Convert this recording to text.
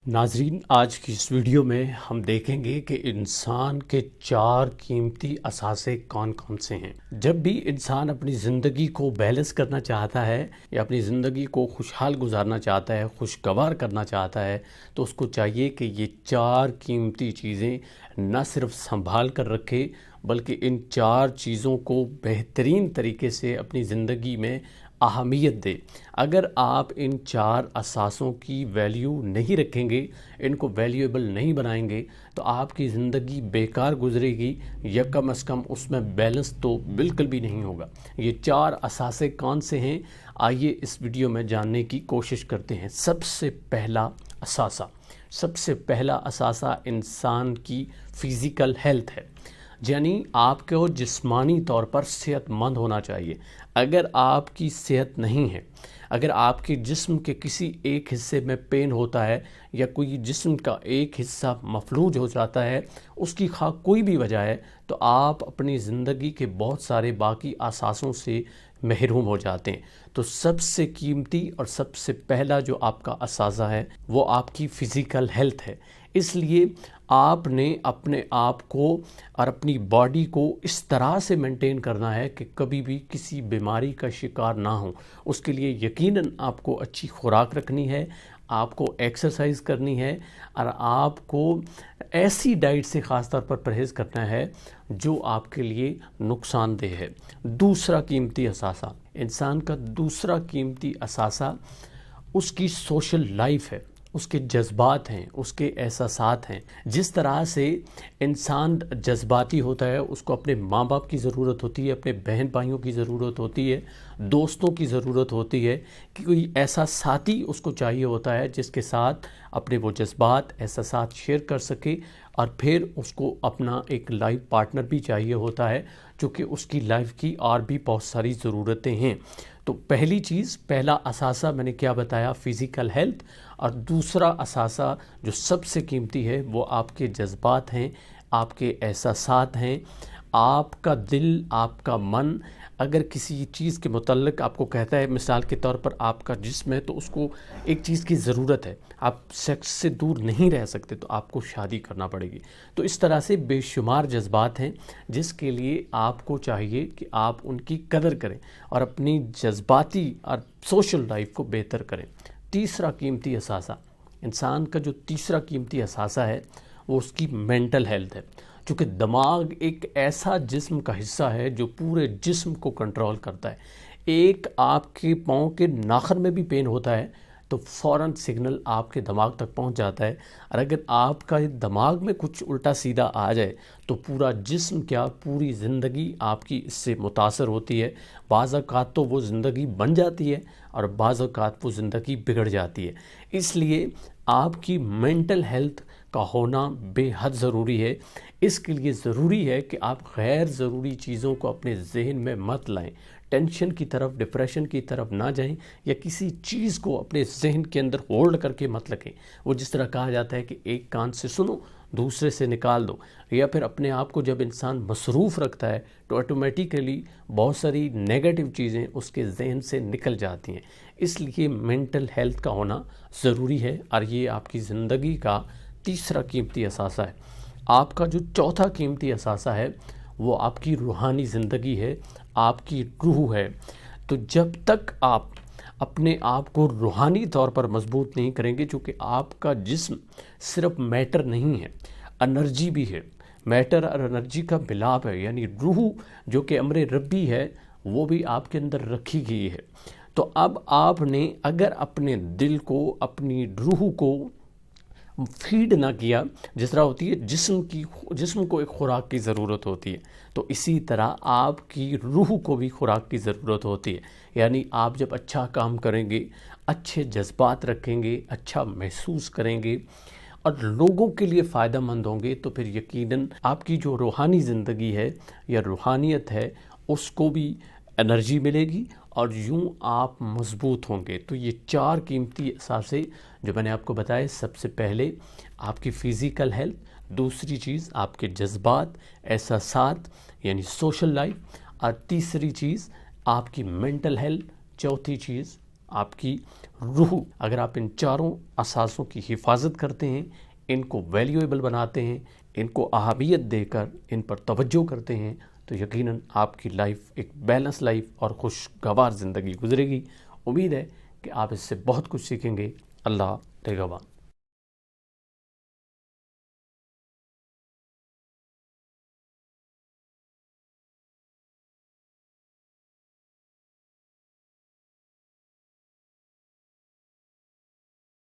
ناظرین، آج کی اس ویڈیو میں ہم دیکھیں گے کہ انسان کے 4 قیمتی اثاثے کون کون سے ہیں۔ جب بھی انسان اپنی زندگی کو بیلنس کرنا چاہتا ہے یا اپنی زندگی کو خوشحال گزارنا چاہتا ہے، خوشگوار کرنا چاہتا ہے، تو اس کو چاہیے کہ یہ 4 قیمتی چیزیں نہ صرف سنبھال کر رکھے بلکہ ان 4 چیزوں کو بہترین طریقے سے اپنی زندگی میں اہمیت دے۔ اگر آپ ان 4 اثاثوں کی ویلیو نہیں رکھیں گے، ان کو ویلیویبل نہیں بنائیں گے، تو آپ کی زندگی بیکار گزرے گی یا کم از کم اس میں بیلنس تو بالکل بھی نہیں ہوگا۔ یہ 4 اثاثے کون سے ہیں، آئیے اس ویڈیو میں جاننے کی کوشش کرتے ہیں۔ سب سے پہلا اثاثہ انسان کی فزیکل ہیلتھ ہے، یعنی آپ کو جسمانی طور پر صحت مند ہونا چاہیے۔ اگر آپ کی صحت نہیں ہے، اگر آپ کے جسم کے کسی ایک حصے میں پین ہوتا ہے یا کوئی جسم کا ایک حصہ مفلوج ہو جاتا ہے، اس کی خواہ کوئی بھی وجہ ہے، تو آپ اپنی زندگی کے بہت سارے باقی اثاثوں سے محروم ہو جاتے ہیں۔ تو سب سے قیمتی اور سب سے پہلا جو آپ کا اثاثہ ہے وہ آپ کی فزیکل ہیلتھ ہے۔ اس لیے آپ نے اپنے آپ کو اور اپنی باڈی کو اس طرح سے مینٹین کرنا ہے کہ کبھی بھی کسی بیماری کا شکار نہ ہوں۔ اس کے لیے یقیناً آپ کو اچھی خوراک رکھنی ہے، آپ کو ایکسرسائز کرنی ہے، اور آپ کو ایسی ڈائٹ سے خاص طور پر پرہیز کرنا ہے جو آپ کے لیے نقصان دہ ہے۔ دوسرا قیمتی اثاثہ، انسان کا دوسرا قیمتی اثاثہ اس کی سوشل لائف ہے، اس کے جذبات ہیں، اس کے احساسات ہیں۔ جس طرح سے انسان جذباتی ہوتا ہے، اس کو اپنے ماں باپ کی ضرورت ہوتی ہے، اپنے بہن بھائیوں کی ضرورت ہوتی ہے، دوستوں کی ضرورت ہوتی ہے، کہ کوئی ایسا ساتھی اس کو چاہیے ہوتا ہے جس کے ساتھ اپنے وہ جذبات، احساسات شیئر کر سکے، اور پھر اس کو اپنا ایک لائف پارٹنر بھی چاہیے ہوتا ہے جو کہ اس کی لائف کی اور بھی بہت ساری ضرورتیں ہیں۔ تو پہلی چیز، پہلا اثاثہ میں نے کیا بتایا، فزیکل ہیلتھ، اور دوسرا اثاثہ جو سب سے قیمتی ہے وہ آپ کے جذبات ہیں، آپ کے احساسات ہیں۔ آپ کا دل، آپ کا من اگر کسی چیز کے متعلق آپ کو کہتا ہے، مثال کے طور پر آپ کا جسم ہے تو اس کو ایک چیز کی ضرورت ہے، آپ سیکس سے دور نہیں رہ سکتے، تو آپ کو شادی کرنا پڑے گی۔ تو اس طرح سے بے شمار جذبات ہیں جس کے لیے آپ کو چاہیے کہ آپ ان کی قدر کریں اور اپنی جذباتی اور سوشل لائف کو بہتر کریں۔ تیسرا قیمتی اثاثہ، انسان کا جو تیسرا قیمتی اثاثہ ہے وہ اس کی مینٹل ہیلتھ ہے، چونکہ دماغ ایک ایسا جسم کا حصہ ہے جو پورے جسم کو کنٹرول کرتا ہے۔ ایک آپ کے پاؤں کے ناخن میں بھی پین ہوتا ہے تو فوراً سگنل آپ کے دماغ تک پہنچ جاتا ہے، اور اگر آپ کا دماغ میں کچھ الٹا سیدھا آ جائے تو پورا جسم کیا، پوری زندگی آپ کی اس سے متاثر ہوتی ہے۔ بعض اوقات تو وہ زندگی بن جاتی ہے اور بعض اوقات وہ زندگی بگڑ جاتی ہے۔ اس لیے آپ کی مینٹل ہیلتھ کا ہونا بے حد ضروری ہے۔ اس کے لیے ضروری ہے کہ آپ غیر ضروری چیزوں کو اپنے ذہن میں مت لائیں، ٹینشن کی طرف، ڈپریشن کی طرف نہ جائیں، یا کسی چیز کو اپنے ذہن کے اندر ہولڈ کر کے مت رکھیں۔ وہ جس طرح کہا جاتا ہے کہ ایک کان سے سنو، دوسرے سے نکال دو، یا پھر اپنے آپ کو جب انسان مصروف رکھتا ہے تو آٹومیٹیکلی بہت ساری نیگیٹو چیزیں اس کے ذہن سے نکل جاتی ہیں۔ اس لیے مینٹل ہیلتھ کا ہونا ضروری ہے، اور یہ آپ کی زندگی کا تیسرا قیمتی اثاثہ ہے۔ آپ کا جو چوتھا قیمتی اثاثہ ہے وہ آپ کی روحانی زندگی ہے، آپ کی روح ہے۔ تو جب تک آپ اپنے آپ کو روحانی طور پر مضبوط نہیں کریں گے، چونکہ آپ کا جسم صرف میٹر نہیں ہے، انرجی بھی ہے، میٹر اور انرجی کا ملاپ ہے، یعنی روح جو کہ امر ربی ہے وہ بھی آپ کے اندر رکھی گئی ہے۔ تو اب آپ نے اگر اپنے دل کو، اپنی روح کو فیڈ نہ کیا، جس طرح ہوتی ہے جسم کو ایک خوراک کی ضرورت ہوتی ہے، تو اسی طرح آپ کی روح کو بھی خوراک کی ضرورت ہوتی ہے۔ یعنی آپ جب اچھا کام کریں گے، اچھے جذبات رکھیں گے، اچھا محسوس کریں گے اور لوگوں کے لیے فائدہ مند ہوں گے، تو پھر یقیناً آپ کی جو روحانی زندگی ہے یا روحانیت ہے اس کو بھی انرجی ملے گی اور یوں آپ مضبوط ہوں گے۔ تو یہ 4 قیمتی اثاثے جو میں نے آپ کو بتائے، سب سے پہلے آپ کی فزیکل ہیلتھ، دوسری چیز آپ کے جذبات، احساسات یعنی سوشل لائف، اور تیسری چیز آپ کی مینٹل ہیلتھ، چوتھی چیز آپ کی روح، اگر آپ ان چاروں اثاثوں کی حفاظت کرتے ہیں، ان کو ویلیویبل بناتے ہیں، ان کو اہمیت دے کر ان پر توجہ کرتے ہیں، تو یقیناً آپ کی لائف ایک بیلنس لائف اور خوشگوار زندگی گزرے گی۔ امید ہے کہ آپ اس سے بہت کچھ سیکھیں گے۔ اللہ نگہبان۔